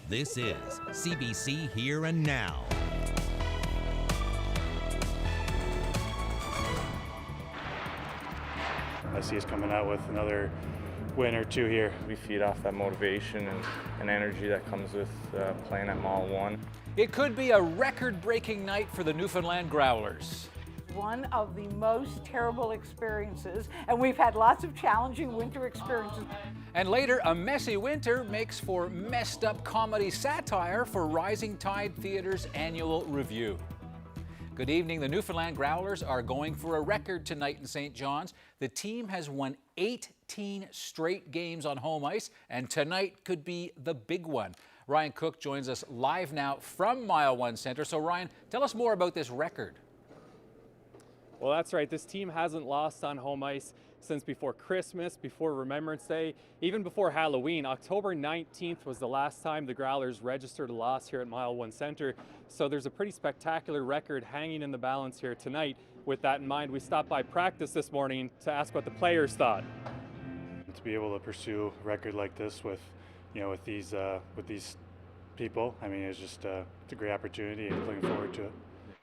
This is CBC Here and Now. I see us coming out with another win or two here. We feed off that motivation and energy that comes with playing at Mall 1. It could be a record-breaking night for the Newfoundland Growlers. One of the most terrible experiences, and we've had lots of challenging winter experiences. And later, a messy winter makes for messed up comedy satire for Rising Tide Theatre's annual review. Good evening. The Newfoundland Growlers are going for a record tonight in St. John's. The team has won 18 straight games on home ice, and tonight could be the big one. Ryan Cook joins us live now from Mile 1 Centre. So Ryan, tell us more about this record. Well, that's right. This team hasn't lost on home ice since before Christmas, before Remembrance Day, even before Halloween. October 19th was the last time the Growlers registered a loss here at Mile 1 Centre. So there's a pretty spectacular record hanging in the balance here tonight. With that in mind, we stopped by practice this morning to ask what the players thought. To be able to pursue a record like this with these people, I mean, it's just it's a great opportunity and looking forward to it.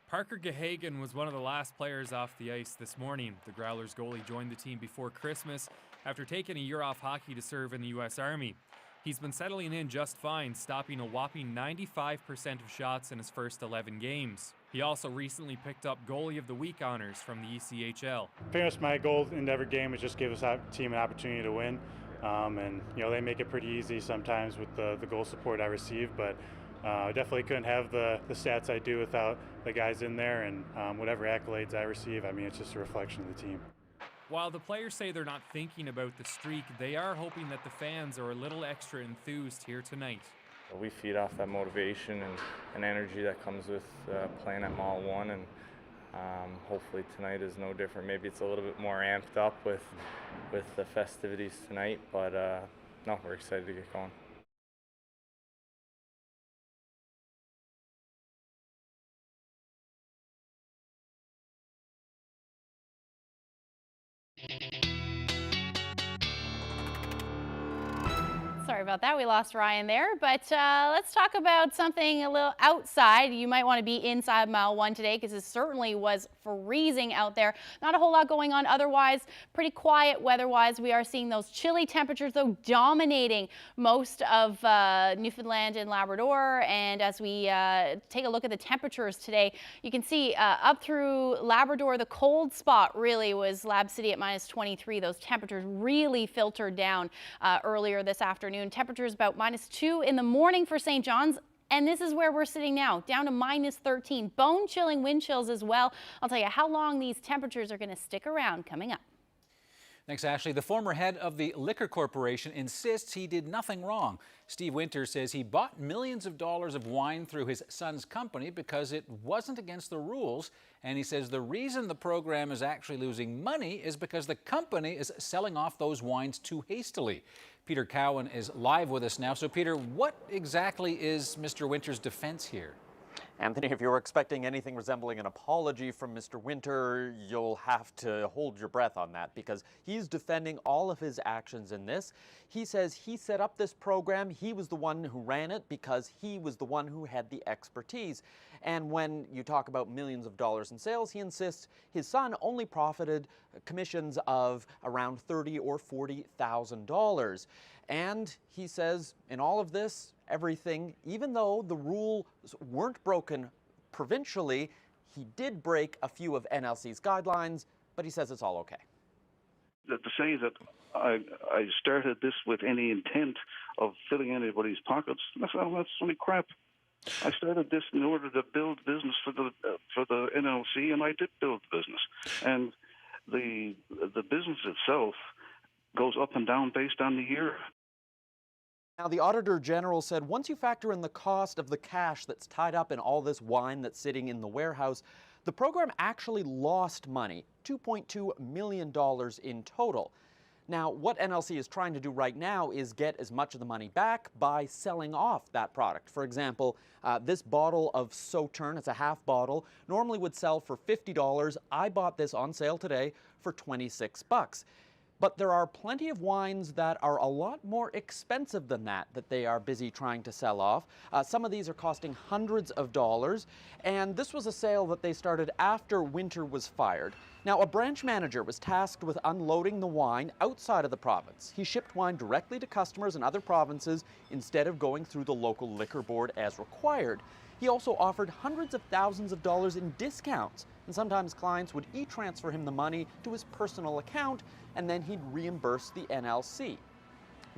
Parker Gahagan was one of the last players off the ice this morning. The Growlers goalie joined the team before Christmas after taking a year off hockey to serve in the U.S. Army. He's been settling in just fine, stopping a whopping 95% of shots in his first 11 games. He also recently picked up Goalie of the Week honors from the ECHL. Pretty much my goal in every game is just give us a team an opportunity to win. And they make it pretty easy sometimes with the goal support I receive, but I definitely couldn't have the stats I do without the guys in there, and whatever accolades I receive, I mean, it's just a reflection of the team. While the players say they're not thinking about the streak, they are hoping that the fans are a little extra enthused here tonight. We feed off that motivation and energy that comes with playing at Mall 1, and hopefully tonight is no different. Maybe it's a little bit more amped up with the festivities tonight, but no, we're excited to get going. Sorry about that. We lost Ryan there, but let's talk about something a little outside. You might want to be inside Mile 1 today because it certainly was freezing out there. Not a whole lot going on otherwise. Pretty quiet weather-wise. We are seeing those chilly temperatures, though, dominating most of Newfoundland and Labrador. And as we take a look at the temperatures today, you can see up through Labrador, the cold spot really was Lab City at -23. Those temperatures really filtered down earlier this afternoon. Temperatures about -2 in the morning for St. John's. And this is where we're sitting now, down to -13. Bone-chilling wind chills as well. I'll tell you how long these temperatures are going to stick around coming up. Thanks, Ashley. The former head of the Liquor Corporation insists he did nothing wrong. Steve Winters says he bought millions of dollars of wine through his son's company because it wasn't against the rules. And he says the reason the program is actually losing money is because the company is selling off those wines too hastily. Peter Cowan is live with us now. So, Peter, what exactly is Mr. Winters' defense here? Anthony, if you were expecting anything resembling an apology from Mr. Winter, you'll have to hold your breath on that because he's defending all of his actions in this. He says he set up this program. He was the one who ran it because he was the one who had the expertise. And when you talk about millions of dollars in sales, he insists his son only profited commissions of around $30,000 or $40,000. And he says in all of this, everything, even though the rules weren't broken provincially, he did break a few of NLC's guidelines, but he says it's all okay. To say that I started this with any intent of filling anybody's pockets, that's only crap. I started this in order to build business for the NLC, and I did build business. And the business itself goes up and down based on the year. Now, the Auditor General said once you factor in the cost of the cash that's tied up in all this wine that's sitting in the warehouse, the program actually lost money, $2.2 million in total. Now, what NLC is trying to do right now is get as much of the money back by selling off that product. For example, this bottle of Sauterne, it's a half bottle, normally would sell for $50. I bought this on sale today for $26. But there are plenty of wines that are a lot more expensive than that they are busy trying to sell off. Some of these are costing hundreds of dollars, and this was a sale that they started after Winter was fired. Now, a branch manager was tasked with unloading the wine outside of the province. He shipped wine directly to customers in other provinces instead of going through the local liquor board as required. He also offered hundreds of thousands of dollars in discounts, and sometimes clients would e-transfer him the money to his personal account, and then he'd reimburse the NLC.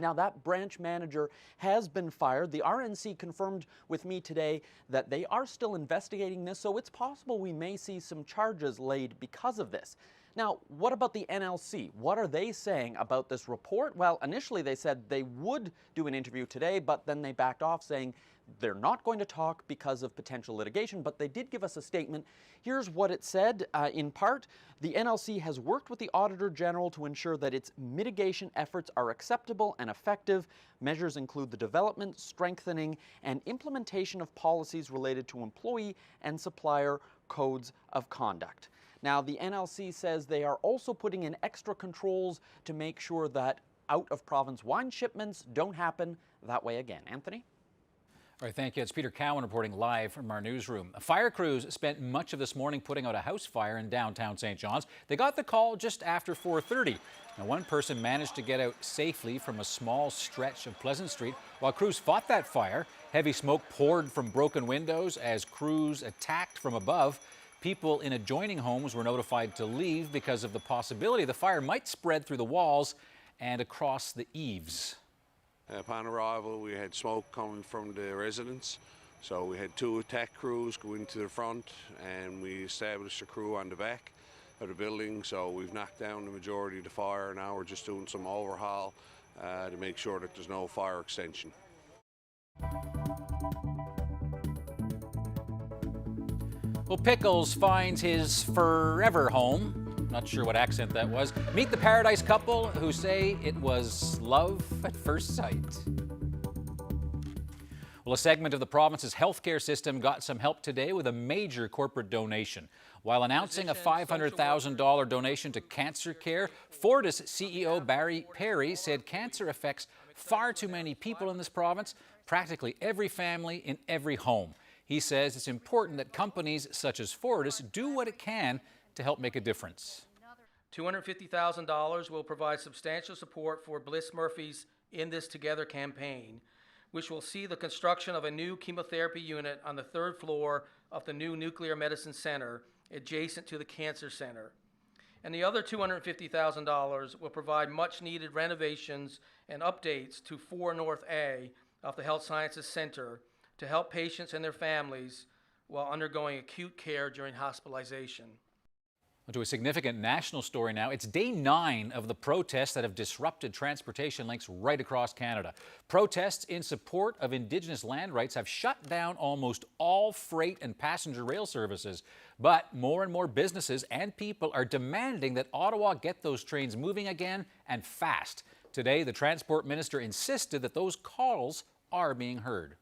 Now, that branch manager has been fired. The RNC confirmed with me today that they are still investigating this, so it's possible we may see some charges laid because of this. Now, what about the NLC? What are they saying about this report? Well, initially they said they would do an interview today, but then they backed off saying they're not going to talk because of potential litigation, but they did give us a statement. Here's what it said. In part, the NLC has worked with the Auditor General to ensure that its mitigation efforts are acceptable and effective. Measures include the development, strengthening, and implementation of policies related to employee and supplier codes of conduct. Now, the NLC says they are also putting in extra controls to make sure that out-of-province wine shipments don't happen that way again. Anthony? All right, thank you. It's Peter Cowan reporting live from our newsroom. Fire crews spent much of this morning putting out a house fire in downtown St. John's. They got the call just after 4:30. Now, one person managed to get out safely from a small stretch of Pleasant Street. While crews fought that fire, heavy smoke poured from broken windows as crews attacked from above. People in adjoining homes were notified to leave because of the possibility the fire might spread through the walls and across the eaves. Upon arrival, we had smoke coming from the residents, so we had 2 attack crews go into the front, and we established a crew on the back of the building. So we've knocked down the majority of the fire. Now we're just doing some overhaul to make sure that there's no fire extension. Well, Pickles finds his forever home. Not sure what accent that was. Meet the Paradise couple who say it was love at first sight. Well, a segment of the province's healthcare system got some help today with a major corporate donation. While announcing a $500,000 donation to cancer care, Fortis CEO Barry Perry said cancer affects far too many people in this province, practically every family in every home. He says it's important that companies such as Fortis do what it can to help make a difference. $250,000 will provide substantial support for Bliss Murphy's In This Together campaign, which will see the construction of a new chemotherapy unit on the 3rd floor of the new Nuclear Medicine Center adjacent to the Cancer Center. And the other $250,000 will provide much needed renovations and updates to 4 North A of the Health Sciences Center to help patients and their families while undergoing acute care during hospitalization. To a significant national story now. It's day 9 of the protests that have disrupted transportation links right across Canada. Protests in support of Indigenous land rights have shut down almost all freight and passenger rail services. But more and more businesses and people are demanding that Ottawa get those trains moving again and fast. Today, the Transport Minister insisted that those calls are being heard.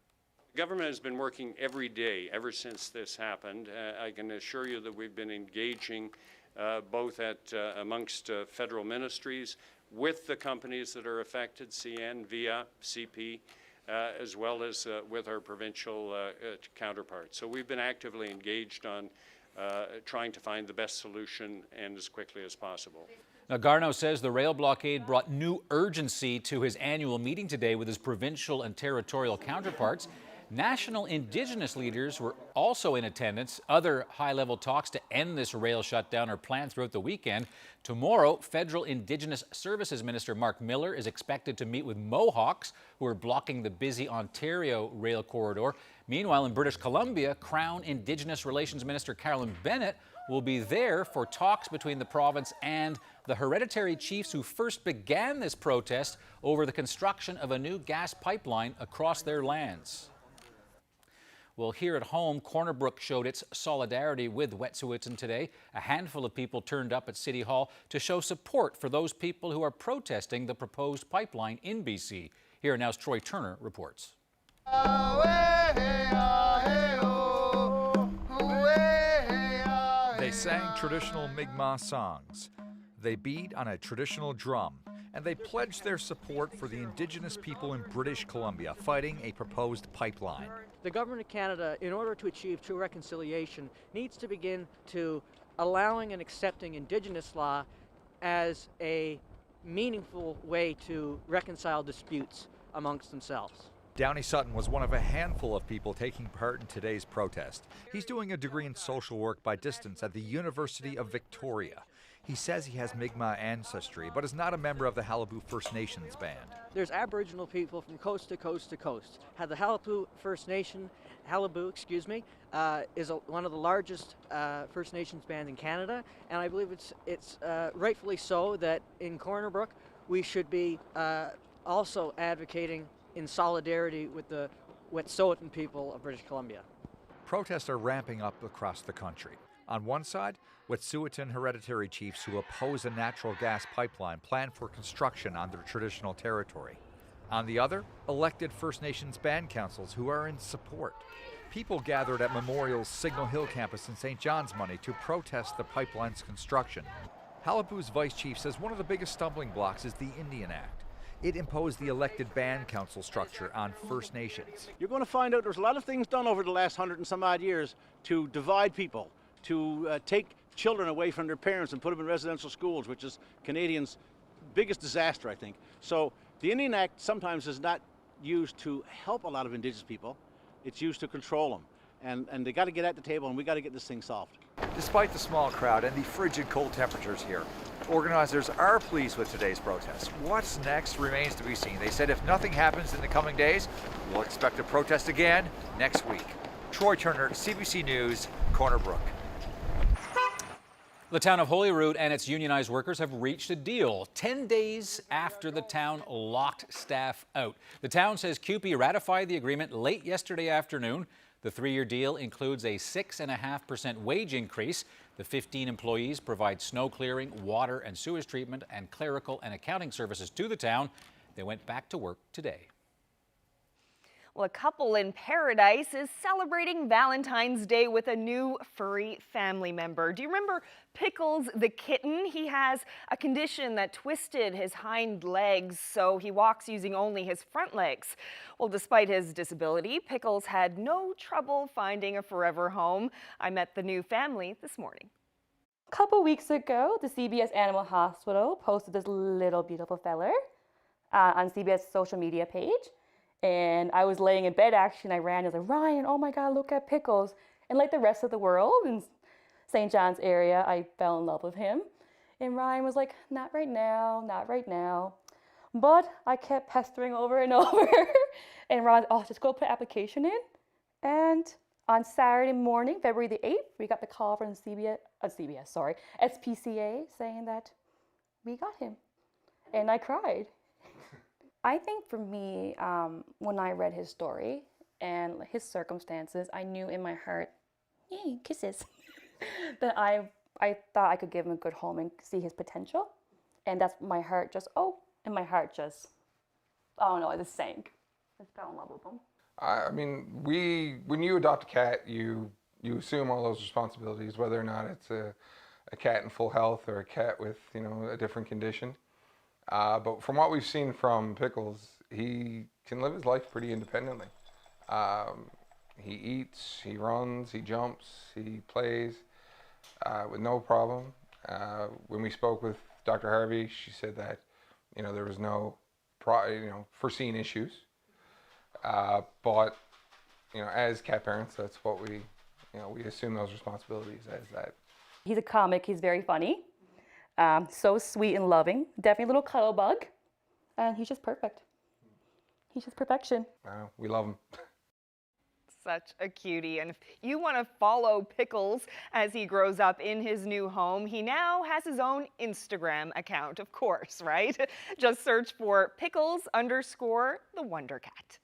The government has been working every day ever since this happened. I can assure you that we've been engaging both amongst federal ministries with the companies that are affected, CN, VIA, CP, as well as with our provincial counterparts. So we've been actively engaged on trying to find the best solution and as quickly as possible. Now, Garneau says the rail blockade brought new urgency to his annual meeting today with his provincial and territorial counterparts. National Indigenous leaders were also in attendance. Other high-level talks to end this rail shutdown are planned throughout the weekend. Tomorrow, Federal Indigenous Services Minister Mark Miller is expected to meet with Mohawks, who are blocking the busy Ontario rail corridor. Meanwhile, in British Columbia, Crown Indigenous Relations Minister Carolyn Bennett will be there for talks between the province and the hereditary chiefs who first began this protest over the construction of a new gas pipeline across their lands. Well, here at home, Corner Brook showed its solidarity with Wet'suwet'en today. A handful of people turned up at City Hall to show support for those people who are protesting the proposed pipeline in BC. Here now's Troy Turner reports. They sang traditional Mi'kmaq songs. they beat on a traditional drum, and they pledged their support for the Indigenous people in British Columbia fighting a proposed pipeline. The Government of Canada, in order to achieve true reconciliation, needs to begin to allowing and accepting Indigenous law as a meaningful way to reconcile disputes amongst themselves. Downey Sutton was one of a handful of people taking part in today's protest. He's doing a degree in social work by distance at the University of Victoria. He says he has Mi'kmaq ancestry, but is not a member of the Qalipu First Nations band. There's Aboriginal people from coast to coast to coast. The Qalipu First Nation, is one of the largest First Nations bands in Canada, and I believe it's rightfully so that in Corner Brook we should be also advocating in solidarity with the Wet'suwet'en people of British Columbia. Protests are ramping up across the country. On one side, Wet'suwet'en hereditary chiefs who oppose a natural gas pipeline planned for construction on their traditional territory. On the other, elected First Nations band councils who are in support. People gathered at Memorial's Signal Hill campus in St. John's Money to protest the pipeline's construction. Qalipu's vice chief says one of the biggest stumbling blocks is the Indian Act. It imposed the elected band council structure on First Nations. You're going to find out there's a lot of things done over the last 100 and some odd years to divide people, to take children away from their parents and put them in residential schools, which is Canadians' biggest disaster, I think. So the Indian Act sometimes is not used to help a lot of Indigenous people. It's used to control them. And they got to get at the table, and we got to get this thing solved. Despite the small crowd and the frigid cold temperatures here, organizers are pleased with today's protest. What's next remains to be seen. They said if nothing happens in the coming days, we'll expect a protest again next week. Troy Turner, CBC News, Corner Brook. The town of Holyrood and its unionized workers have reached a deal 10 days after the town locked staff out. The town says CUPE ratified the agreement late yesterday afternoon. The 3-year deal includes a 6.5% wage increase. The 15 employees provide snow clearing, water and sewage treatment, and clerical and accounting services to the town. They went back to work today. Well, a couple in Paradise is celebrating Valentine's Day with a new furry family member. Do you remember Pickles the kitten? He has a condition that twisted his hind legs, so he walks using only his front legs. Well, despite his disability, Pickles had no trouble finding a forever home. I met the new family this morning. A couple weeks ago, the CBS Animal Hospital posted this little beautiful feller on CBS social media page. And I was laying in bed actually, and I ran. I was like, Ryan, oh my God, look at Pickles. And like the rest of the world in St. John's area, I fell in love with him. And Ryan was like, not right now, not right now. But I kept pestering over and over. And Ryan, oh, just go put an application in. And on Saturday morning, February the 8th, we got the call from SPCA saying that we got him. And I cried. I think for me, when I read his story and his circumstances, I knew in my heart, yay, kisses, that I thought I could give him a good home and see his potential. And that's my heart just, I don't know, it just sank. I fell in love with him. I mean, when you adopt a cat, you assume all those responsibilities, whether or not it's a cat in full health or a cat with, a different condition. But from what we've seen from Pickles, he can live his life pretty independently. He eats, he runs, he jumps, he plays with no problem. When we spoke with Dr. Harvey, she said that there was no foreseen issues. But as cat parents, that's what we assume those responsibilities as that. He's a comic. He's very funny. So sweet and loving. Definitely a little cuddle bug. And he's just perfect. He's just perfection. We love him. Such a cutie. And if you want to follow Pickles as he grows up in his new home, he now has his own Instagram account, of course, right? Just search for Pickles_the Wonder Cat.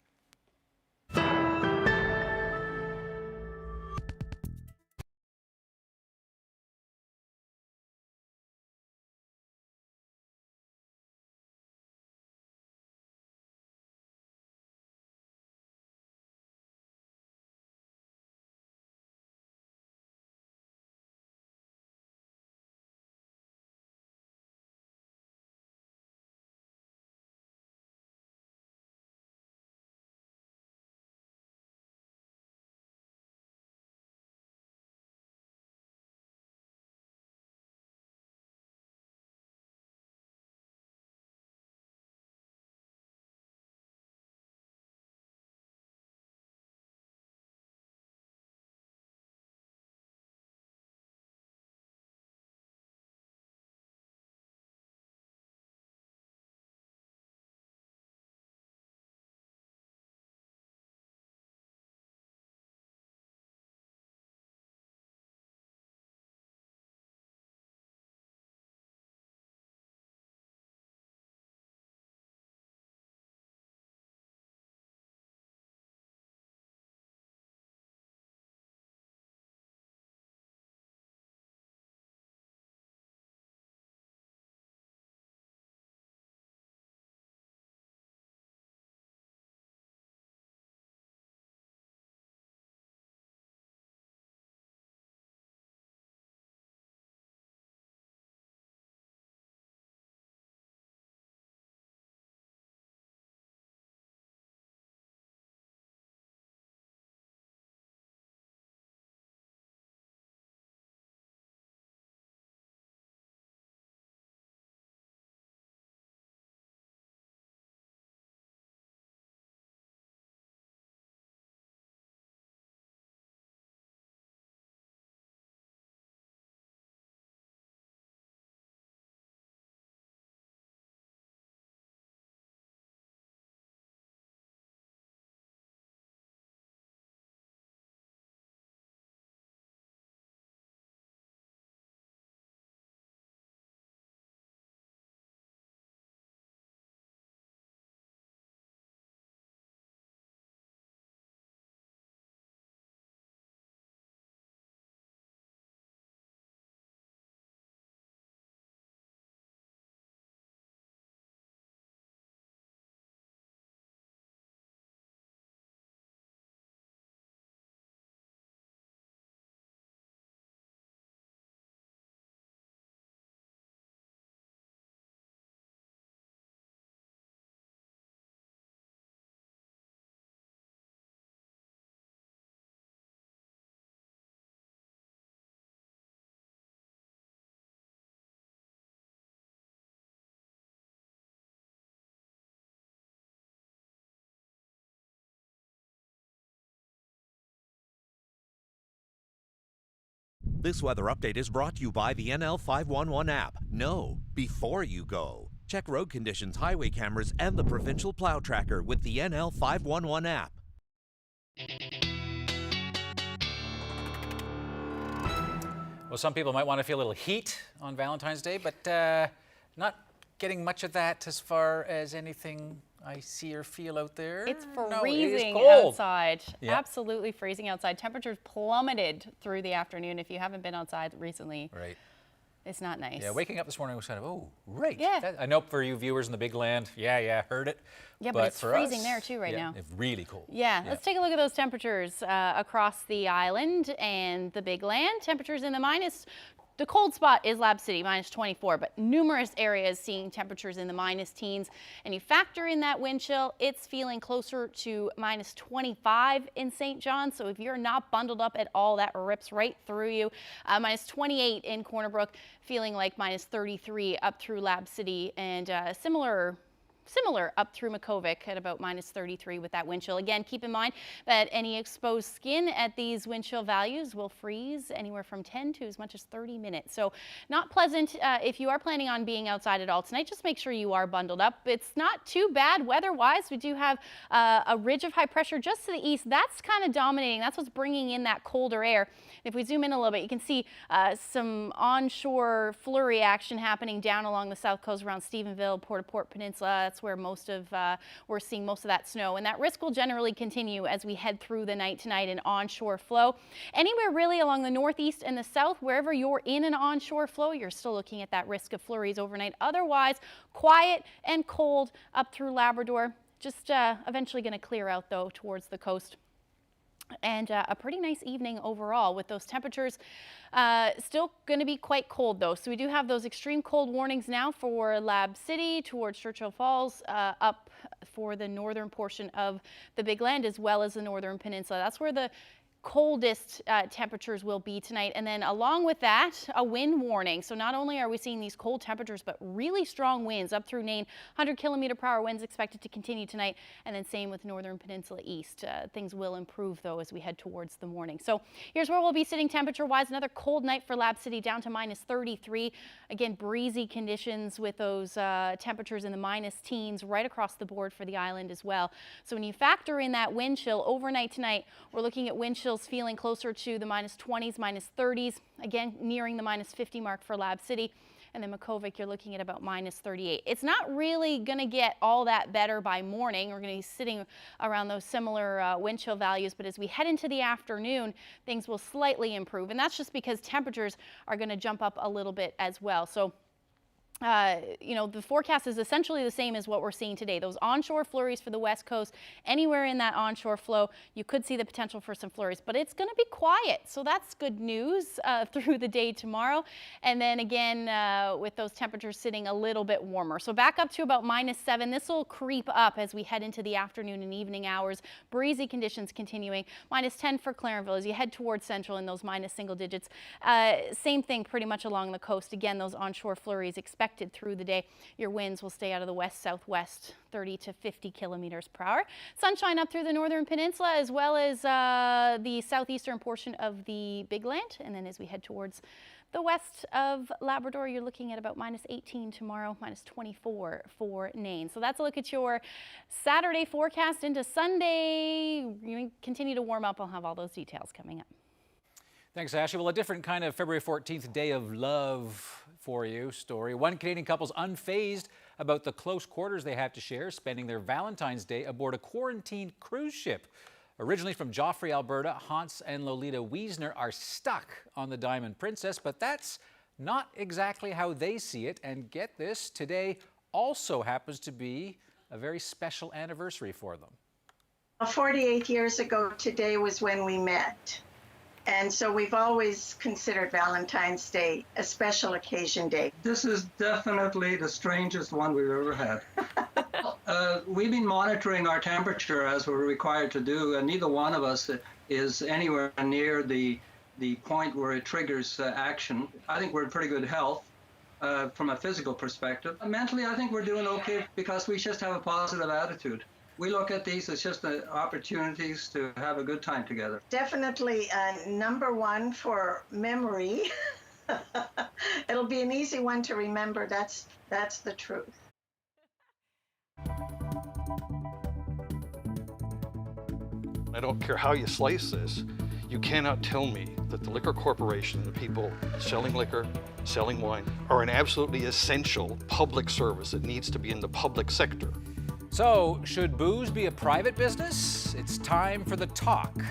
This weather update is brought to you by the NL 511 app. Know before you go. Check road conditions, highway cameras, and the provincial plow tracker with the NL 511 app. Well, some people might want to feel a little heat on Valentine's Day, but not getting much of that as far as anything I see or feel out there. It's No, freezing it is cold outside. Yeah. Absolutely freezing outside. Temperatures plummeted through the afternoon. If you haven't been outside recently, Right. It's not nice. Yeah, waking up this morning was kind of, oh, right. Yeah. I know for you viewers in the big land, heard it. Yeah, but it's for freezing us, there too right now. It's really cold. Yeah, let's take a look at those temperatures across the island and the big land. Temperatures in the minus. The cold spot is Lab City, minus 24, but numerous areas seeing temperatures in the minus teens. And you factor in that wind chill, it's feeling closer to minus 25 in St. John. So if you're not bundled up at all, that rips right through you. Minus 28 in Corner Brook, feeling like minus 33 up through Lab City, and similar up through Makovic at about minus 33 with that wind chill. Again, keep in mind that any exposed skin at these wind chill values will freeze anywhere from 10 to as much as 30 minutes. So not pleasant if you are planning on being outside at all tonight. Just make sure you are bundled up. It's not too bad weather-wise. We do have a ridge of high pressure just to the east. That's kind of dominating. That's what's bringing in that colder air. If we zoom in a little bit, you can see some onshore flurry action happening down along the south coast around Stephenville, Port-au-Port Peninsula. That's where we're seeing most of that snow, and that risk will generally continue as we head through the night tonight in onshore flow. Anywhere really along the northeast and the south, wherever you're in an onshore flow, you're still looking at that risk of flurries overnight. Otherwise, quiet and cold up through Labrador. Just eventually going to clear out though towards the coast. And a pretty nice evening overall with those temperatures. Still going to be quite cold though. So we do have those extreme cold warnings now for Lab City towards Churchill Falls, up for the northern portion of the Big Land as well as the northern peninsula. That's where the coldest temperatures will be tonight. And then along with that, a wind warning. So not only are we seeing these cold temperatures, but really strong winds up through Nain. 100-kilometer-per-hour winds expected to continue tonight. And then same with northern peninsula east. Things will improve though as we head towards the morning. So here's where we'll be sitting temperature-wise. Another cold night for Lab City, down to minus 33. Again, breezy conditions with those temperatures in the minus teens right across the board for the island as well. So when you factor in that wind chill overnight tonight, we're looking at wind chill feeling closer to the minus 20s, minus 30s, again nearing the minus 50 mark for Lab City. And then Makovic, you're looking at about minus 38. It's not really going to get all that better by morning. We're going to be sitting around those similar wind chill values, but as we head into the afternoon, things will slightly improve. And that's just because temperatures are going to jump up a little bit as well. So you know, the forecast is essentially the same as what we're seeing today. Those onshore flurries for the west coast, anywhere in that onshore flow, you could see the potential for some flurries, but it's going to be quiet. So that's good news through the day tomorrow. And then again, with those temperatures sitting a little bit warmer. So back up to about minus 7. This will creep up as we head into the afternoon and evening hours. Breezy conditions continuing. Minus 10 for Clarenville as you head towards central in those minus single digits. Same thing pretty much along the coast. Again, those onshore flurries expected through the day. Your winds will stay out of the west-southwest, 30 to 50 kilometers per hour. Sunshine up through the northern peninsula as well as the southeastern portion of the Big Land. And then as we head towards the west of Labrador, you're looking at about minus 18 tomorrow, minus 24 for Nain. So that's a look at your Saturday forecast into Sunday. We're going to continue to warm up. I'll have all those details coming up. Thanks, Ashley. Well, a different kind of February 14th day of love for you story. One Canadian couple's unfazed about the close quarters they have to share, spending their Valentine's Day aboard a quarantined cruise ship. Originally from Joffrey, Alberta, Hans and Lolita Wiesner are stuck on the Diamond Princess, but that's not exactly how they see it. And get this, today also happens to be a very special anniversary for them. 48 years ago today was when we met. And so we've always considered Valentine's Day a special occasion day. This is definitely the strangest one we've ever had. We've been monitoring our temperature as we're required to do, and neither one of us is anywhere near the point where it triggers action. I think we're in pretty good health from a physical perspective. Mentally, I think we're doing okay because we just have a positive attitude. we look at these as just opportunities to have a good time together. Definitely number one for memory. It'll be an easy one to remember. That's the truth. I don't care how you slice this, you cannot tell me that the Liquor Corporation, the people selling liquor, selling wine, are an absolutely essential public service that needs to be in the public sector. So, should booze be a private business? It's time for the talk.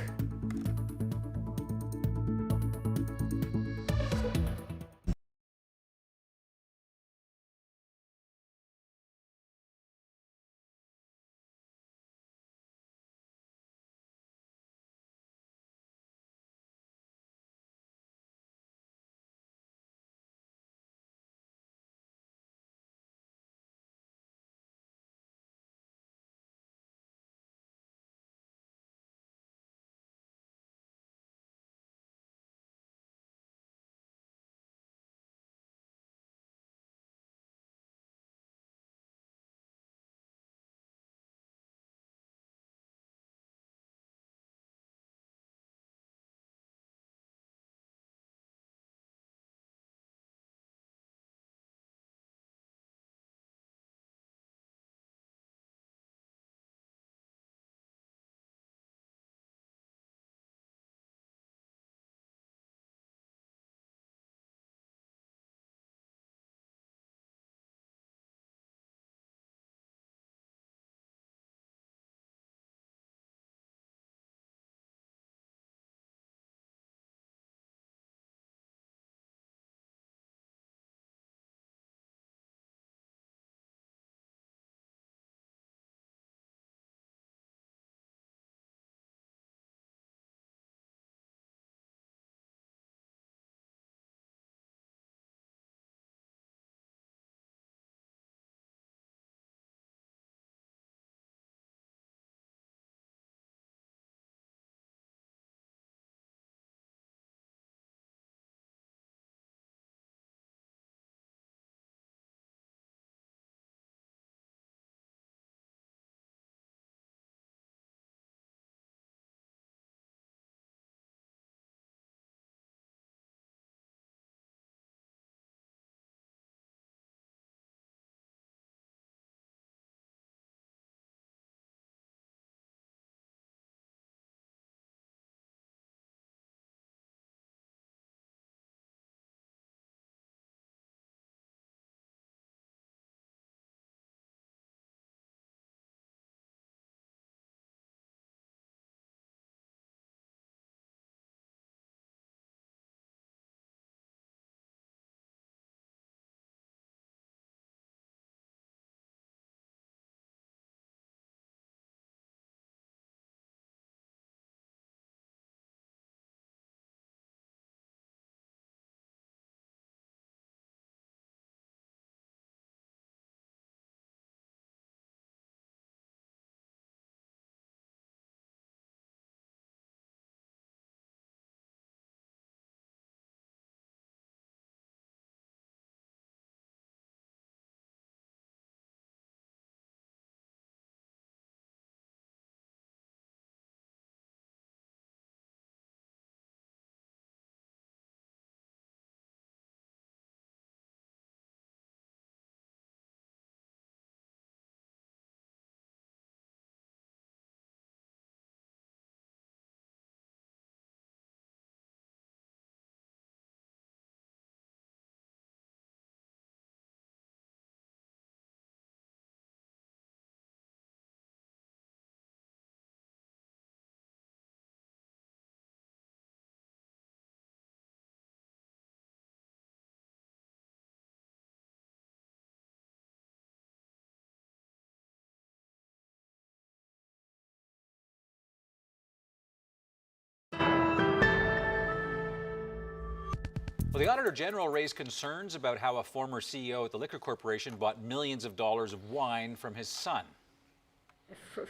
Well, the Auditor General raised concerns about how a former CEO at the Liquor Corporation bought millions of dollars of wine from his son.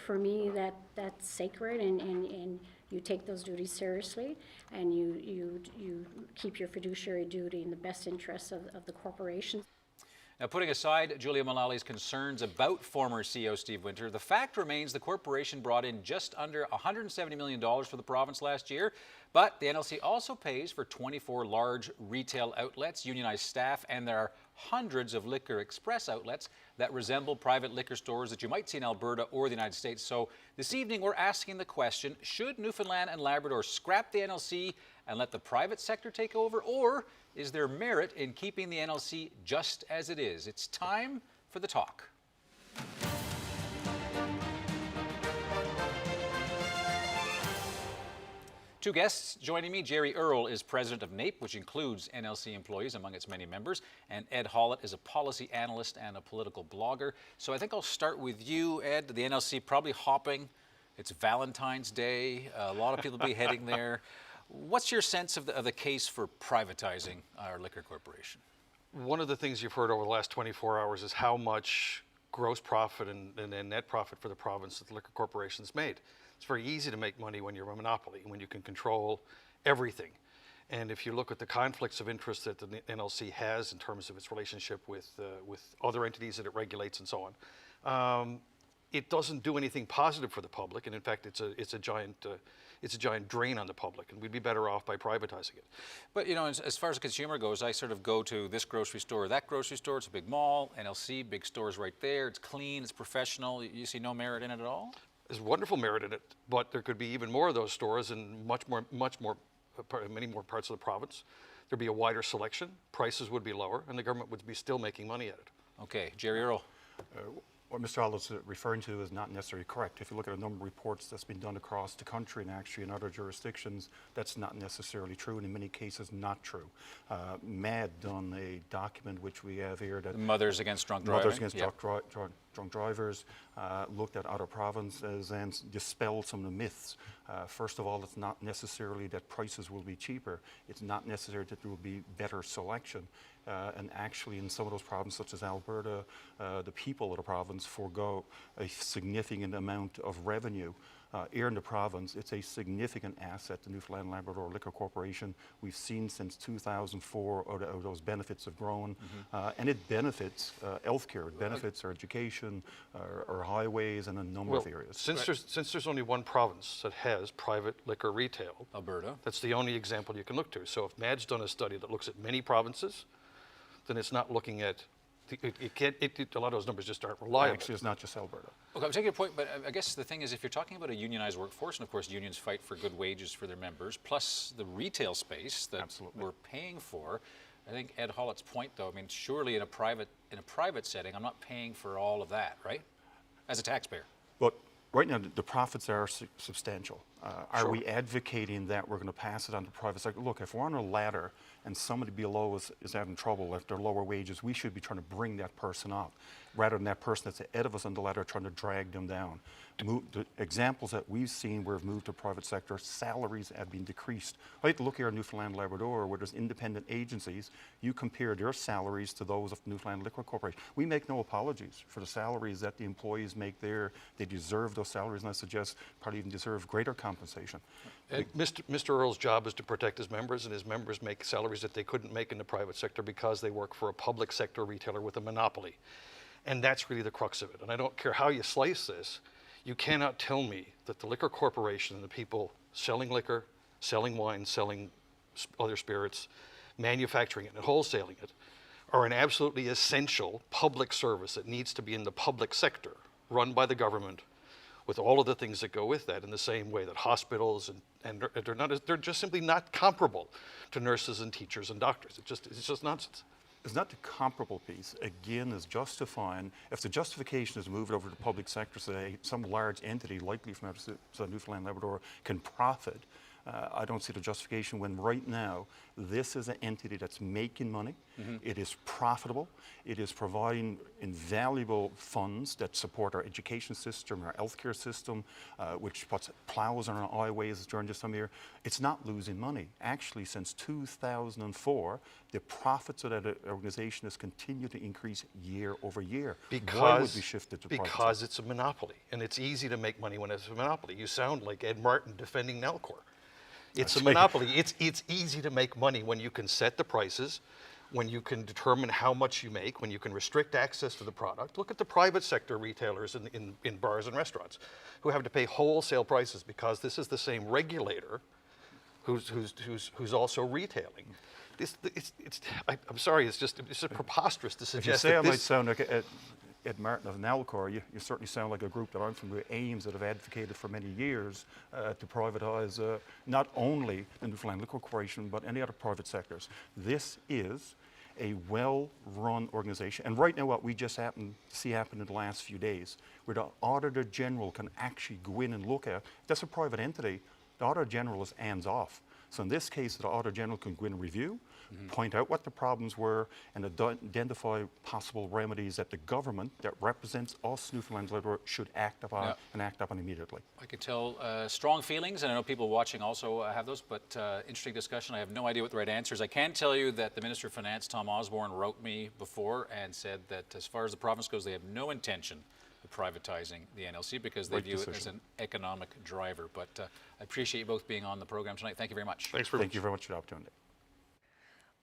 For me, that's sacred, and you take those duties seriously, and you keep your fiduciary duty in the best interests of the corporation. Now, putting aside Julia Mullally's concerns about former CEO Steve Winter, the fact remains the corporation brought in just under $170 million for the province last year. But the NLC also pays for 24 large retail outlets, unionized staff, and there are hundreds of Liquor Express outlets that resemble private liquor stores that you might see in Alberta or the United States. So this evening we're asking the question, should Newfoundland and Labrador scrap the NLC and let the private sector take over, or is there merit in keeping the NLC just as it is? It's time for the talk. Two guests joining me. Jerry Earle is president of NAPE, which includes NLC employees among its many members, and Ed Hollett is a policy analyst and a political blogger. So I think I'll start with you, Ed. The NLC probably hopping. It's Valentine's Day. A lot of people will be heading there. What's your sense of the case for privatizing our liquor corporation? One of the things you've heard over the last 24 hours is how much gross profit and net profit for the province that the liquor corporation's made. It's very easy to make money when you're a monopoly, when you can control everything. And if you look at the conflicts of interest that the NLC has in terms of its relationship with other entities that it regulates and so on, it doesn't do anything positive for the public. And in fact, it's a giant drain on the public, and we'd be better off by privatizing it. But you know, as far as a consumer goes, I sort of go to this grocery store or that grocery store. It's a big mall, NLC, big stores right there. It's clean, it's professional. You see no merit in it at all? There's wonderful merit in it, but there could be even more of those stores in many more parts of the province. There'd be a wider selection, prices would be lower, and the government would be still making money at it. Okay, Jerry Earle. What Mr. Hollis is referring to is not necessarily correct. If you look at a number of reports that's been done across the country and actually in other jurisdictions, that's not necessarily true, and in many cases not true. MAD done a document which we have here that Mothers Against Drunk Driving. Mothers Against Drunk Drivers looked at other provinces and dispelled some of the myths. First of all, it's not necessarily that prices will be cheaper. It's not necessary that there will be better selection. And actually in some of those provinces, such as Alberta, the people of the province forego a significant amount of revenue. Here in the province, it's a significant asset, the Newfoundland and Labrador Liquor Corporation. We've seen since 2004 those benefits have grown, and it benefits healthcare, it benefits our education, our highways, and a number of areas. Since there's only one province that has private liquor retail, Alberta, that's the only example you can look to. So if MAD's done a study that looks at many provinces, then it's not looking at, a lot of those numbers just aren't reliable. Actually, it's not just Alberta. Okay, I'm taking your point, but I guess the thing is, if you're talking about a unionized workforce, and of course unions fight for good wages for their members, plus the retail space that we're paying for, I think Ed Hollett's point, though, I mean, surely in a private setting, I'm not paying for all of that, right? As a taxpayer. But right now, the profits are substantial. Are we advocating that we're going to pass it on to private sector? Look, if we're on a ladder and somebody below us is having trouble if they're lower wages, we should be trying to bring that person up, rather than that person that's ahead of us on the ladder trying to drag them down. The examples that we've seen where we've moved to private sector, salaries have been decreased. I like to look here at Newfoundland Labrador, where there's independent agencies. You compare their salaries to those of Newfoundland Liquor Corporation. We make no apologies for the salaries that the employees make there. They deserve those salaries, and I suggest probably even deserve greater compensation. Mr. Earle's job is to protect his members, and his members make salaries that they couldn't make in the private sector because they work for a public sector retailer with a monopoly. And that's really the crux of it. And I don't care how you slice this, you cannot tell me that the liquor corporation and the people selling liquor, selling wine, selling other spirits, manufacturing it and wholesaling it are an absolutely essential public service that needs to be in the public sector, run by the government, with all of the things that go with that, in the same way that hospitals and they're just simply not comparable to nurses and teachers and doctors. It's just nonsense. It's not the comparable piece. Again, is justifying, if the justification is moved over to the public sector, say some large entity, likely from Newfoundland Labrador, can profit, I don't see the justification when right now this is an entity that's making money. It is profitable. It is providing invaluable funds that support our education system, our healthcare system, which puts plows on our highways during this time of year. It's not losing money. Actually, since 2004, the profits of that organization has continued to increase year over year. Why would we shift it to private sector? Because it's a monopoly, and it's easy to make money when it's a monopoly. You sound like Ed Martin defending Nalcor. It's a monopoly. It's easy to make money when you can set the prices, when you can determine how much you make, when you can restrict access to the product. Look at the private sector retailers in bars and restaurants who have to pay wholesale prices because this is the same regulator who's also retailing. I'm sorry, it's just preposterous to suggest if you say that I this... might sound like Ed Martin of Nalcor, you certainly sound like a group that I'm from, who aims that have advocated for many years to privatise not only the Newfoundland Liquor Corporation, but any other private sectors. This is a well-run organisation, and right now what we just happened to see happen in the last few days, where the Auditor General can actually go in and look at, that's a private entity, the Auditor General is hands off. So in this case, the Auditor General can go in and review, point out what the problems were, and identify possible remedies that the government that represents us, Newfoundland Labrador, should act upon and act upon immediately. I could tell strong feelings, and I know people watching also have those, but interesting discussion. I have no idea what the right answer is. I can tell you that the Minister of Finance, Tom Osborne, wrote me before and said that as far as the province goes, they have no intention of privatizing the NLC because they view it as an economic driver. But I appreciate you both being on the program tonight. Thank you very much. Thank you very much for the opportunity.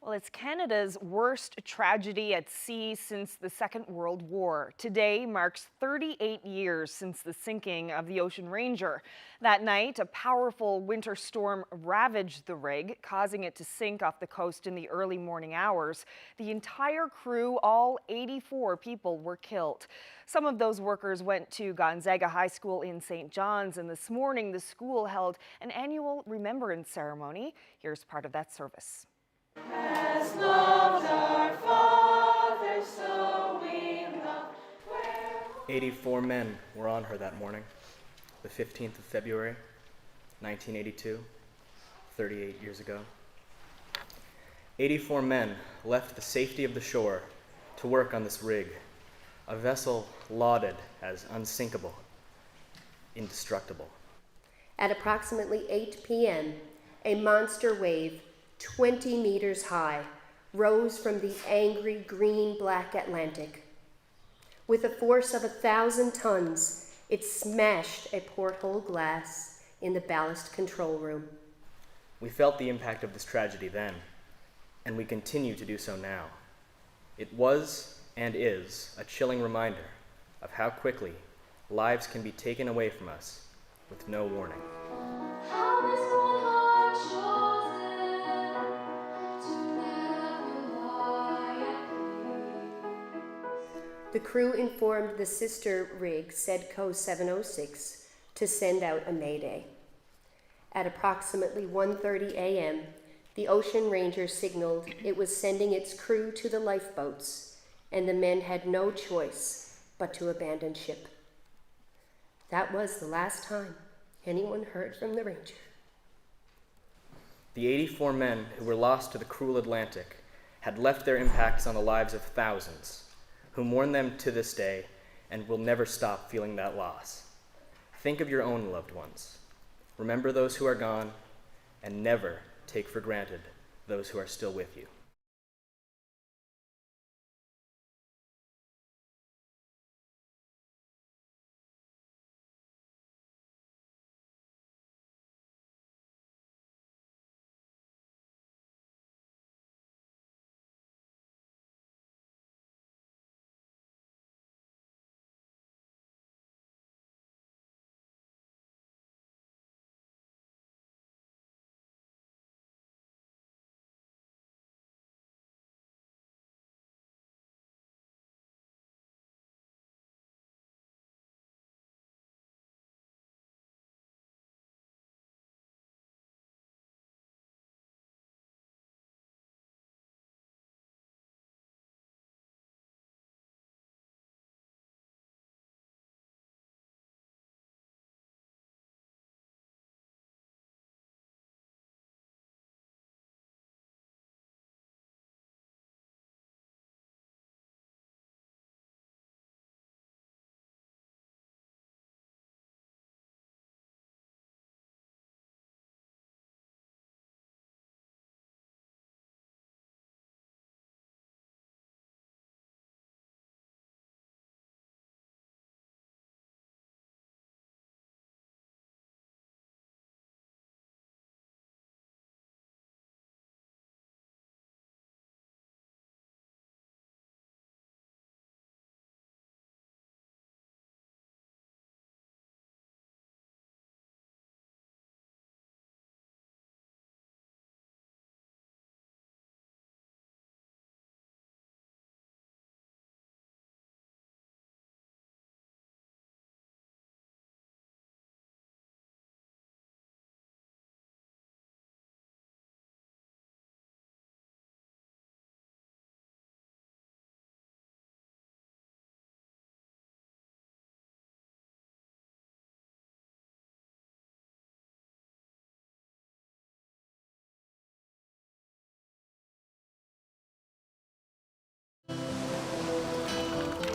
Well, it's Canada's worst tragedy at sea since the Second World War. Today marks 38 years since the sinking of the Ocean Ranger. That night, a powerful winter storm ravaged the rig, causing it to sink off the coast in the early morning hours. The entire crew, all 84 people, were killed. Some of those workers went to Gonzaga High School in St. John's, and this morning the school held an annual remembrance ceremony. Here's part of that service. As loved our Father, so we love. 84 men were on her that morning, the 15th of February, 1982, 38 years ago. 84 men left the safety of the shore to work on this rig, a vessel lauded as unsinkable, indestructible. At approximately 8 p.m., a monster wave 20 meters high rose from the angry green-black Atlantic. With a force of 1,000 tons, it smashed a porthole glass in the ballast control room. We felt the impact of this tragedy then, and we continue to do so now. It was and is a chilling reminder of how quickly lives can be taken away from us with no warning. The crew informed the sister rig, Sedco 706, to send out a mayday. At approximately 1:30 a.m., the Ocean Ranger signaled it was sending its crew to the lifeboats, and the men had no choice but to abandon ship. That was the last time anyone heard from the Ranger. The 84 men who were lost to the cruel Atlantic had left their impacts on the lives of thousands, who mourn them to this day and will never stop feeling that loss. Think of your own loved ones. Remember those who are gone, and never take for granted those who are still with you.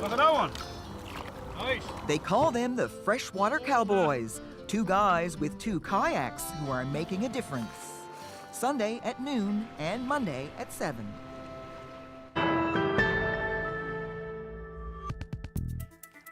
Look at that one. Nice. They call them the Freshwater Cowboys, two guys with two kayaks who are making a difference. Sunday at noon and Monday at 7.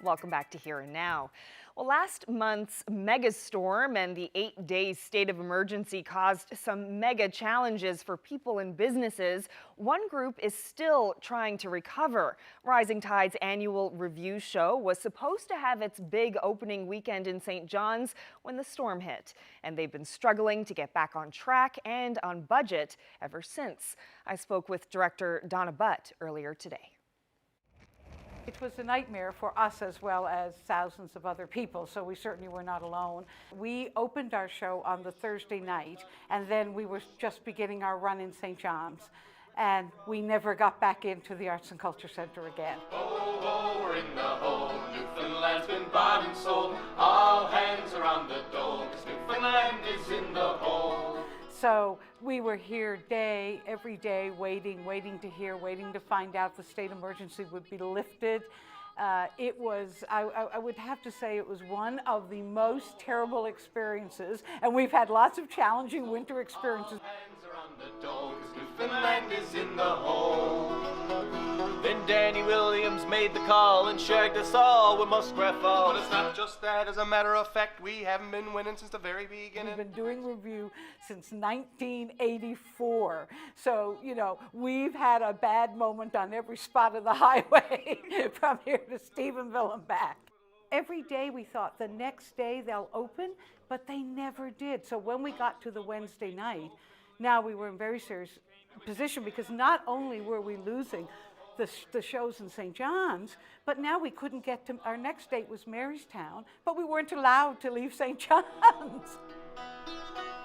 Welcome back to Here and Now. Well, last month's mega storm and the 8-day state of emergency caused some mega challenges for people and businesses. One group is still trying to recover. Rising Tide's annual review show was supposed to have its big opening weekend in St. John's when the storm hit, and they've been struggling to get back on track and on budget ever since. I spoke with director Donna Butt earlier today. It was a nightmare for us as well as thousands of other people, so we certainly were not alone. We opened our show on the Thursday night, and then we were just beginning our run in St. John's, and we never got back into the Arts and Culture Centre again. Oh, we're in the hole. Newfoundland's been bought and sold. All hands are on the dole, 'cause Newfoundland is in the hole. So we were here every day, waiting to hear, waiting to find out the state emergency would be lifted. It was, I would have to say, it was one of the most terrible experiences, and we've had lots of challenging winter experiences. All hands are on the dole, 'cause Newfoundland is in the hole. Then Danny Williams made the call and shagged us all with Muskrat Fall. But it's not just that, as a matter of fact, we haven't been winning since the very beginning. We've been doing review since 1984. So, you know, we've had a bad moment on every spot of the highway from here to Stephenville and back. Every day we thought the next day they'll open, but they never did. So when we got to the Wednesday night, now we were in very serious position because not only were we losing the shows in St. John's, but now we couldn't get to, our next date was Marystown, but we weren't allowed to leave St. John's.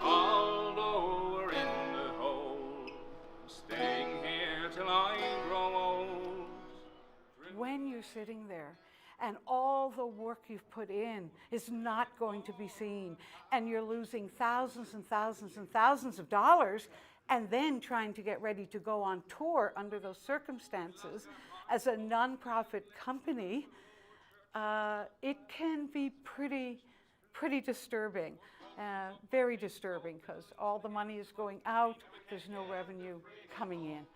Although we're in the hole, staying here till I grow old. When you're sitting there and all the work you've put in is not going to be seen, and you're losing thousands and thousands and thousands of dollars, and then trying to get ready to go on tour under those circumstances as a nonprofit company, it can be pretty disturbing, very disturbing, because all the money is going out, there's no revenue coming in.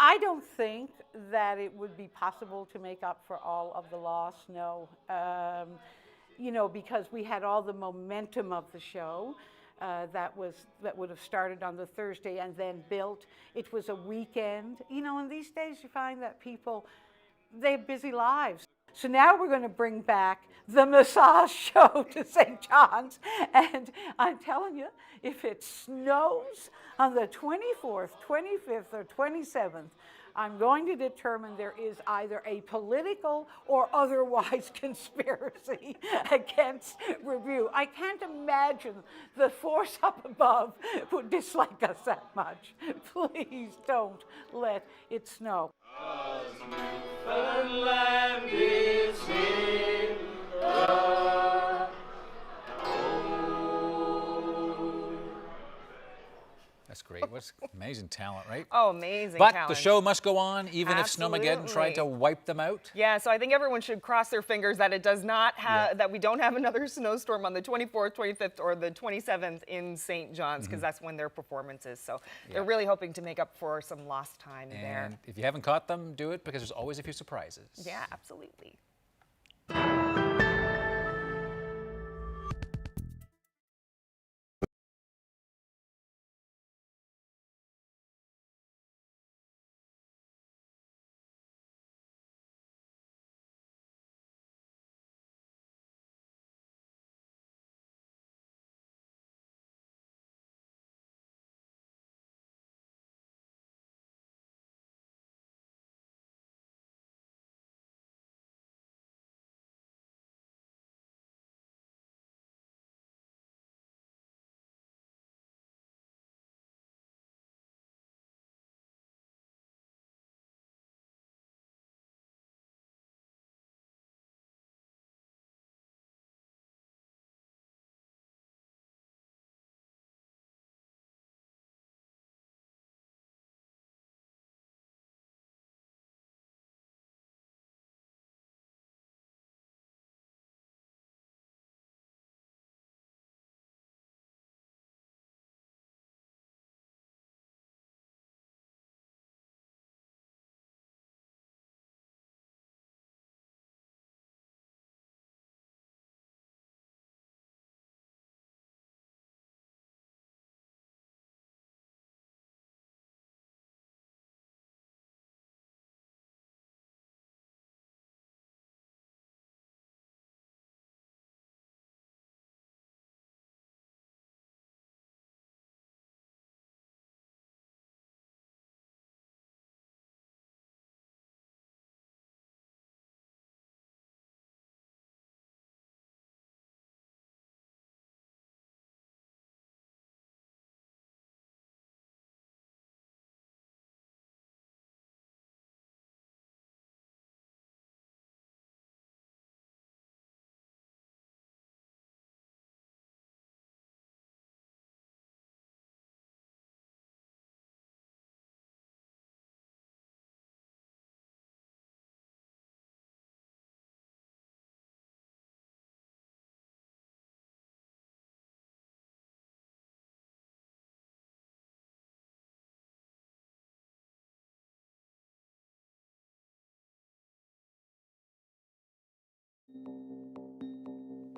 I don't think that it would be possible to make up for all of the loss, no. You know, because we had all the momentum of the show. That would have started on the Thursday and then built. It was a weekend. You know, in these days you find that people, they have busy lives. So now we're going to bring back the massage show to St. John's. And I'm telling you, if it snows on the 24th, 25th, or 27th, I'm going to determine there is either a political or otherwise conspiracy against review. I can't imagine the force up above would dislike us that much. Please don't let it snow. Newfoundland is in the That's great. What's amazing talent, right? Oh, amazing but talent. the show must go on, even Absolutely. if Snowmageddon tried to wipe them out. Yeah, so I think everyone should cross their fingers that it does not have, that we don't have another snowstorm on the 24th, 25th, or the 27th in St. John's, because that's when their performance is. So they're really hoping to make up for some lost time there. And if you haven't caught them, do it, because there's always a few surprises. Yeah, absolutely.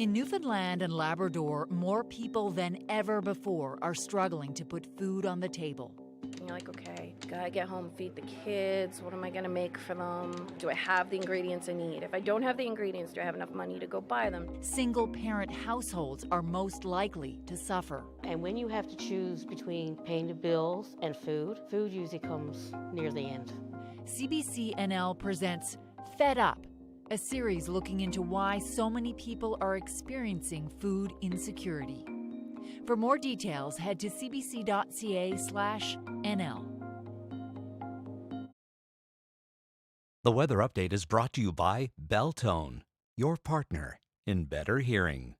In Newfoundland and Labrador, more people than ever before are struggling to put food on the table. You're like, okay, gotta get home, feed the kids. What am I gonna make for them? Do I have the ingredients I need? If I don't have the ingredients, do I have enough money to go buy them? Single-parent households are most likely to suffer. And when you have to choose between paying the bills and food, food usually comes near the end. CBC NL presents Fed Up, a series looking into why so many people are experiencing food insecurity. For more details, head to cbc.ca/NL. The weather update is brought to you by Beltone, your partner in better hearing.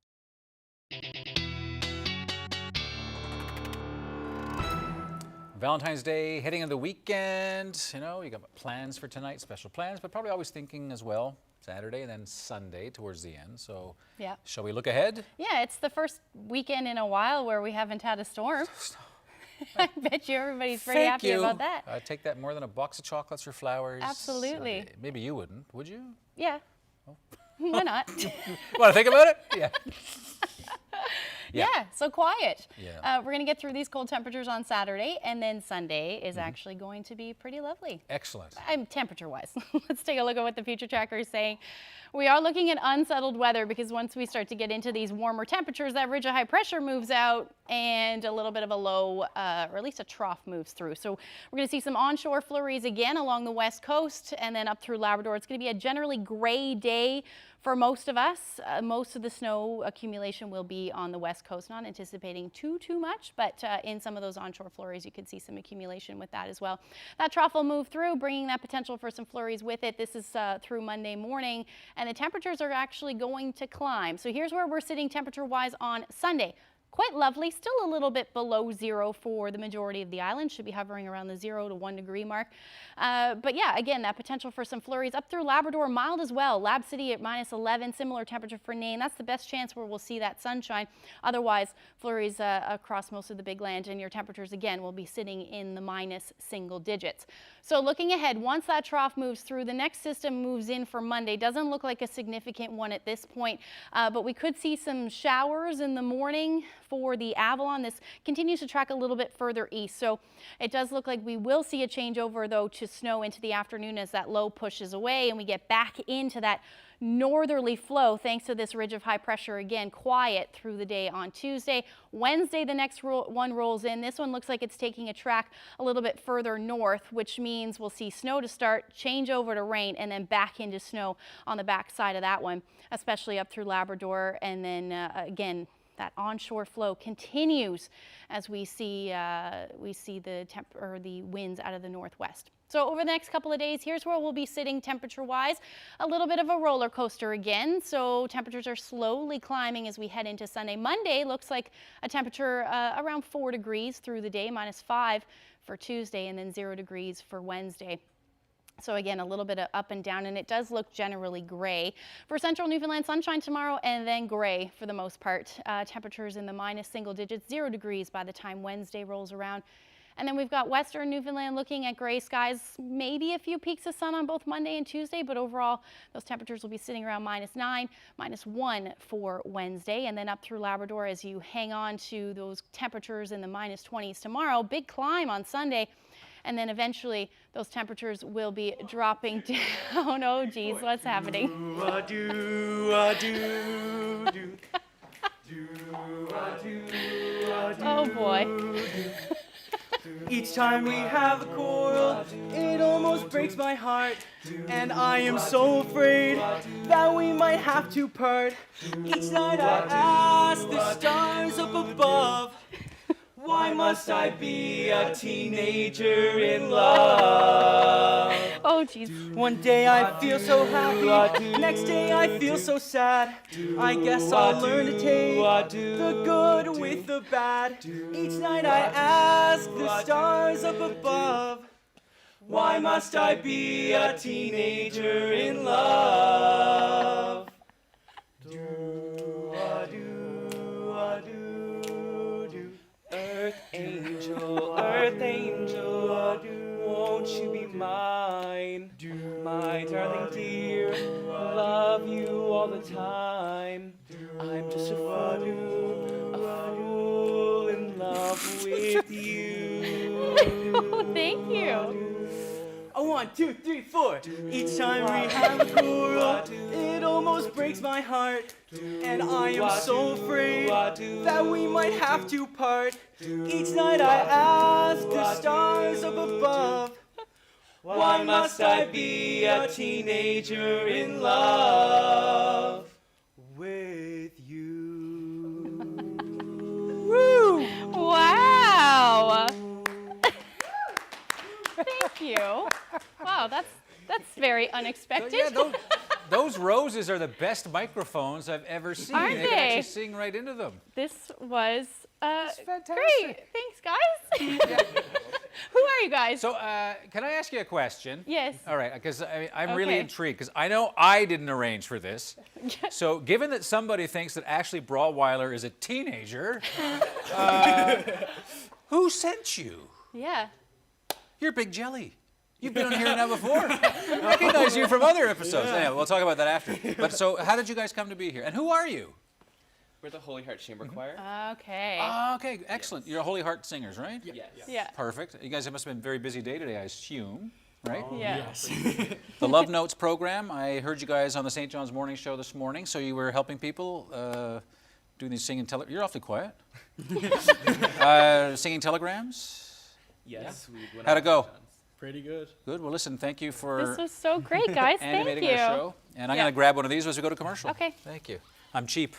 Valentine's Day, heading into the weekend. You know, you got plans for tonight, special plans, but probably always thinking as well, Saturday and then Sunday towards the end. So yeah. Shall we look ahead? Yeah, it's the first weekend in a while where we haven't had a storm. I bet you everybody's very happy about that. I'd take that more than a box of chocolates or flowers. Absolutely. Maybe you wouldn't, would you? Yeah. Oh. Why not? Want to think about it? Yeah. Yeah, so quiet. Yeah. We're going to get through these cold temperatures on Saturday, and then Sunday is actually going to be pretty lovely. Excellent. Temperature-wise. Let's take a look at what the future tracker is saying. We are looking at unsettled weather because once we start to get into these warmer temperatures, that ridge of high pressure moves out and a little bit of a low, or at least a trough moves through. So we're going to see some onshore flurries again along the west coast and then up through Labrador. It's going to be a generally gray day for most of us. Most of the snow accumulation will be on the west coast. Not anticipating too much, but in some of those onshore flurries, you could see some accumulation with that as well. That trough will move through, bringing that potential for some flurries with it. This is through Monday morning, and the temperatures are actually going to climb. So here's where we're sitting temperature-wise on Sunday. Quite lovely, still a little bit below zero for the majority of the island. Should be hovering around the 0 to 1 degree mark. But yeah, again, that potential for some flurries up through Labrador, mild as well. Lab City at -11, similar temperature for Nain. That's the best chance where we'll see that sunshine. Otherwise, flurries across most of the big land, and your temperatures again will be sitting in the minus single digits. So looking ahead, once that trough moves through, the next system moves in for Monday. Doesn't look like a significant one at this point, but we could see some showers in the morning for the Avalon. This continues to track a little bit further east, so it does look like we will see a changeover though to snow into the afternoon as that low pushes away and we get back into that northerly flow thanks to this ridge of high pressure. Again, quiet through the day on Tuesday. Wednesday, the next one rolls in. This one looks like it's taking a track a little bit further north, which means we'll see snow to start, change over to rain, and then back into snow on the back side of that one, especially up through Labrador. And then again, that onshore flow continues as we see the winds out of the northwest. So over the next couple of days, here's where we'll be sitting temperature-wise. A little bit of a roller coaster again, so temperatures are slowly climbing as we head into Sunday. Monday looks like a temperature around 4 degrees through the day, -5 for Tuesday, and then 0 degrees for Wednesday. So again, a little bit of up and down, and it does look generally gray. For central Newfoundland, sunshine tomorrow and then gray for the most part. Temperatures in the minus single digits, 0 degrees by the time Wednesday rolls around. And then we've got western Newfoundland looking at gray skies, maybe a few peaks of sun on both Monday and Tuesday, but overall those temperatures will be sitting around -9, -1 for Wednesday. And then up through Labrador as you hang on to those temperatures in the -20s tomorrow. Big climb on Sunday. And then eventually those temperatures will be dropping down. Oh geez, what's happening? Oh boy. Each time we have a quarrel, it almost breaks my heart. And I am so afraid that we might have to part. Each night I ask the stars up above, why must I be a teenager in love? Oh jeez. One day I feel so happy, next day I feel so sad. I guess I'll learn to take the good with the bad. Each night I ask the stars up above, why must I be a teenager in love? Earth angel, won't you be mine? My darling dear, love you all the time. I such a fool in love with you. Thank you. A 1, 2, 3, 4. Each time we have a quarrel, it almost breaks my heart. And I am so afraid that we might have to part. Each night I ask the stars up above, why must I be a teenager in love with you? Woo! Wow. Thank you. Wow, that's very unexpected. Yeah, those roses are the best microphones I've ever seen. Aren't They can they? actually sing right into them. This was fantastic. great. Thanks, guys. Who are you guys? So, can I ask you a question? Yes. All right, because I'm really Okay. intrigued, because I know I didn't arrange for this. So, given that somebody thinks that Ashley Brawweiler is a teenager, who sent you? Yeah. You're Big Jelly. You've been on here now before. I recognize you from other episodes. Yeah, we'll talk about that after. But so, how did you guys come to be here? And who are you? We're the Holy Heart Chamber Choir. Okay. Okay, excellent. You're Holy Heart singers, right? Yes. Yeah. Perfect. You guys must have been a very busy day today, I assume, right? Yeah. Yes. The Love Notes program. I heard you guys on the St. John's Morning Show this morning, so you were helping people doing these singing You're awfully quiet. Singing telegrams? Yes. How'd it go? Pretty good. Good. Well, listen, thank you for This was so great, guys. Thank animating you. our show. And I'm going to grab one of these as we go to commercial. Okay. Thank you. I'm cheap.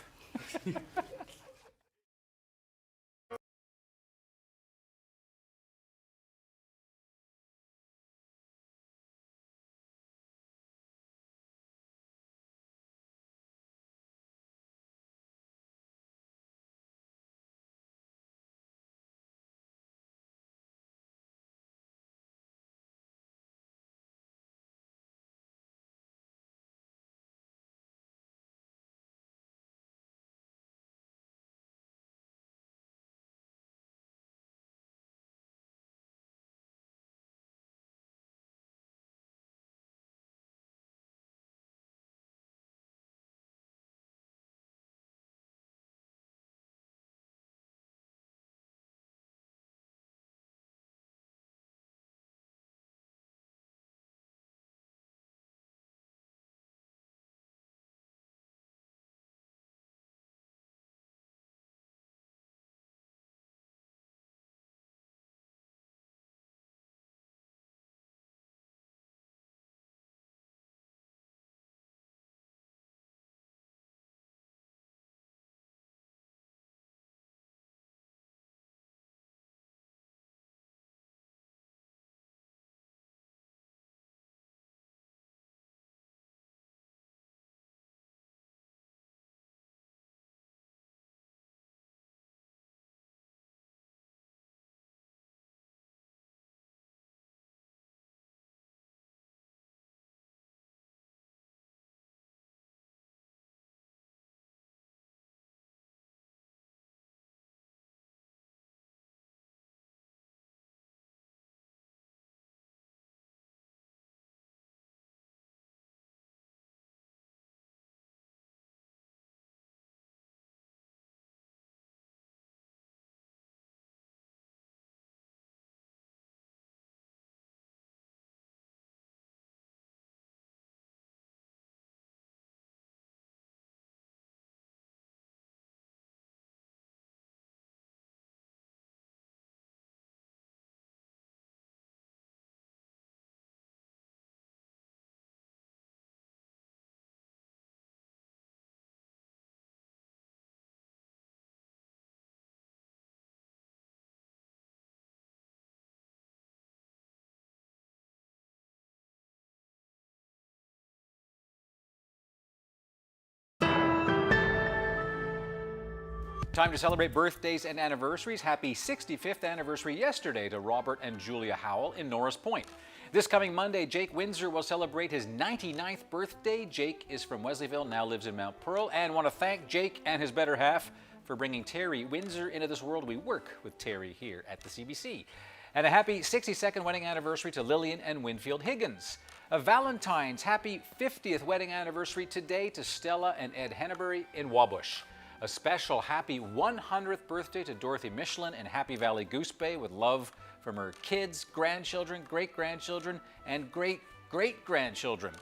Time to celebrate birthdays and anniversaries. Happy 65th anniversary yesterday to Robert and Julia Howell in Norris Point. This coming Monday, Jake Windsor will celebrate his 99th birthday. Jake is from Wesleyville, now lives in Mount Pearl, and want to thank Jake and his better half for bringing Terry Windsor into this world. We work with Terry here at the CBC. And a happy 62nd wedding anniversary to Lillian and Winfield Higgins. A Valentine's happy 50th wedding anniversary today to Stella and Ed Hennebury in Wabush. A special happy 100th birthday to Dorothy Michelin in Happy Valley Goose Bay with love from her kids, grandchildren, great-grandchildren, and great-great-grandchildren.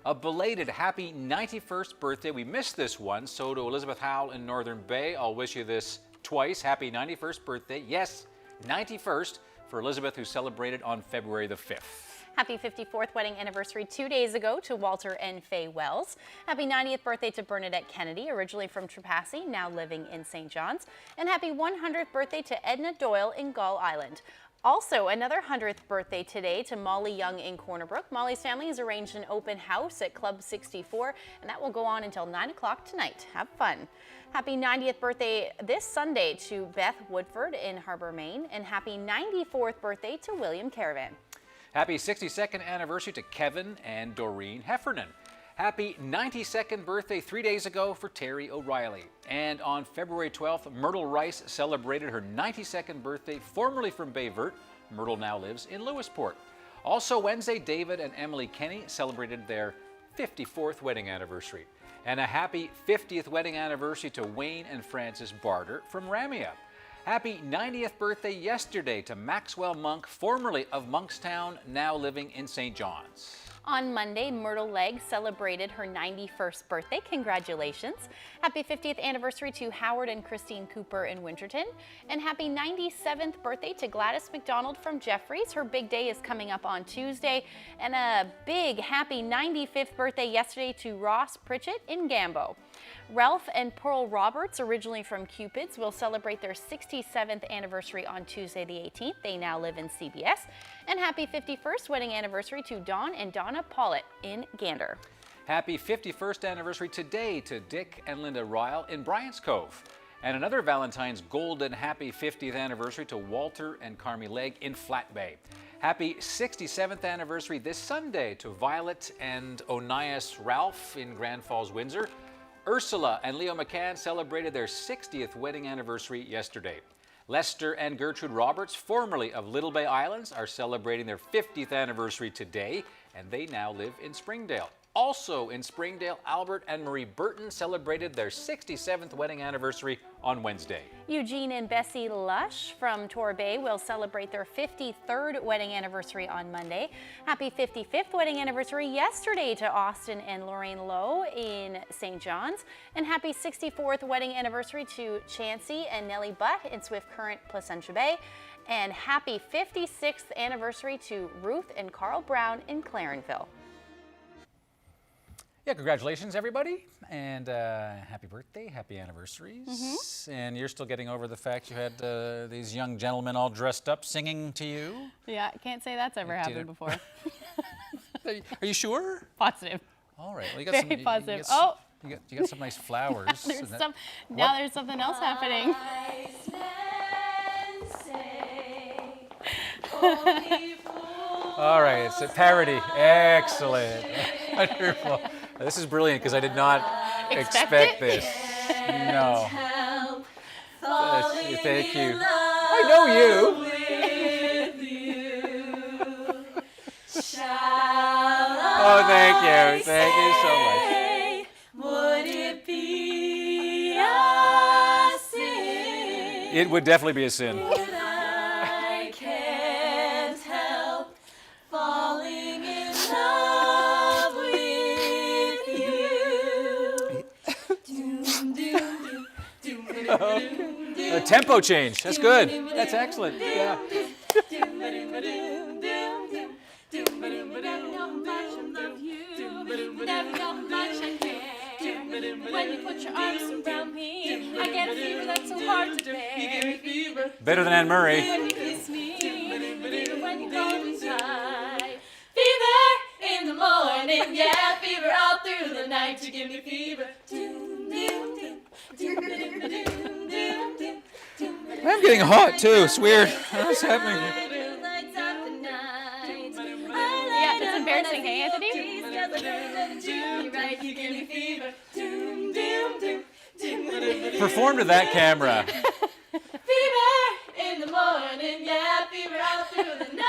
A belated happy 91st birthday. We missed this one, so to Elizabeth Howell in Northern Bay, I'll wish you this twice. Happy 91st birthday. Yes, 91st for Elizabeth, who celebrated on February the 5th. Happy 54th wedding anniversary 2 days ago to Walter and Faye Wells. Happy 90th birthday to Bernadette Kennedy, originally from Trepassey, now living in St. John's. And happy 100th birthday to Edna Doyle in Gull Island. Also, another 100th birthday today to Molly Young in Corner Brook. Molly's family has arranged an open house at Club 64, and that will go on until 9 o'clock tonight. Have fun. Happy 90th birthday this Sunday to Beth Woodford in Harbour, Maine, and happy 94th birthday to William Caravan. Happy 62nd anniversary to Kevin and Doreen Heffernan. Happy 92nd birthday 3 days ago for Terry O'Reilly. And on February 12th, Myrtle Rice celebrated her 92nd birthday, formerly from Bay Verte. Myrtle now lives in Lewisport. Also Wednesday, David and Emily Kenny celebrated their 54th wedding anniversary. And a happy 50th wedding anniversary to Wayne and Frances Barter from Ramia. Happy 90th birthday yesterday to Maxwell Monk, formerly of Monkstown, now living in St. John's. On Monday, Myrtle Legg celebrated her 91st birthday. Congratulations. Happy 50th anniversary to Howard and Christine Cooper in Winterton. And happy 97th birthday to Gladys McDonald from Jeffries. Her big day is coming up on Tuesday. And a big happy 95th birthday yesterday to Ross Pritchett in Gambo. Ralph and Pearl Roberts, originally from Cupids, will celebrate their 67th anniversary on Tuesday the 18th. They now live in CBS. And happy 51st wedding anniversary to Don and Donna Pollitt in Gander. Happy 51st anniversary today to Dick and Linda Ryle in Bryant's Cove. And another Valentine's golden happy 50th anniversary to Walter and Carmi Legg in Flat Bay. Happy 67th anniversary this Sunday to Violet and Onias Ralph in Grand Falls, Windsor. Ursula and Leo McCann celebrated their 60th wedding anniversary yesterday. Lester and Gertrude Roberts, formerly of Little Bay Islands, are celebrating their 50th anniversary today, and they now live in Springdale. Also in Springdale, Albert and Marie Burton celebrated their 67th wedding anniversary on Wednesday. Eugene and Bessie Lush from Torbay will celebrate their 53rd wedding anniversary on Monday. Happy 55th wedding anniversary yesterday to Austin and Lorraine Lowe in St. John's. And happy 64th wedding anniversary to Chancey and Nellie Butt in Swift Current, Placentia Bay. And happy 56th anniversary to Ruth and Carl Brown in Clarenville. Yeah, congratulations, everybody, and happy birthday, happy anniversaries. And you're still getting over the fact you had these young gentlemen all dressed up singing to you? Yeah, I can't say that's ever happened before. Are you sure? Positive. All right. Well, you got Very some, positive. You got some nice flowers. Now there's something else happening. All right, it's a parody. Excellent. Wonderful. This is brilliant because I did not expect this. No. Thank you. I know you. Oh, thank you. Thank you so much. Would it be a sin? It would definitely be a sin. I can't help falling in love with you. A tempo change. That's good. That's excellent. Yeah. When you put your arms around me, I get a fever that's so hard to bear. You give me fever. Better than Anne Murray. When you kiss me, fever when you hold me tight. Fever in the morning, yeah, fever all through the night. You give me fever. I'm getting hot too. It's weird. What's happening? Yeah, it's embarrassing, hey, Anthony? Perform to that camera. Fever in the morning, yeah, fever all through the night.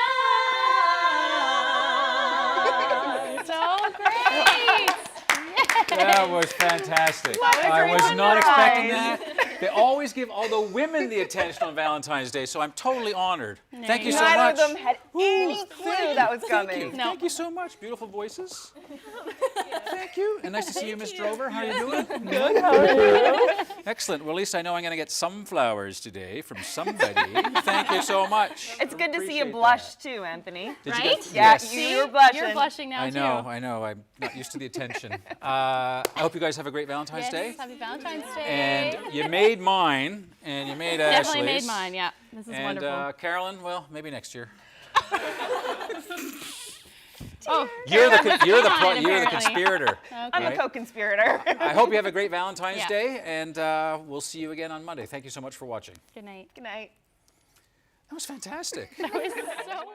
So great! That was fantastic. I was not expecting that. They always give all the women the attention on Valentine's Day, so I'm totally honored. Thank you so much. Neither of them had any clue that was coming. Thank you so much. Beautiful voices. Thank you. And nice to see you, Miss Drover. How are you doing? Good. How are you? Excellent. Well, at least I know I'm going to get some flowers today from somebody. Thank you so much. It's good to see you blush too, Anthony. Did you right? get- Yeah, Yes. you were blushing. You're blushing now I too. know. I'm not used to the attention. I hope you guys have a great Valentine's Day. Happy Valentine's Day. And you made mine, and you made Ashley's. Definitely made mine, yeah. This is wonderful. And Carolyn, well, maybe next year. Oh, You're the apparently. conspirator. I'm a right? co-conspirator. I hope you have a great Valentine's Yeah. Day, and we'll see you again on Monday. Thank you so much for watching. Good night. Good night. That was fantastic. That was so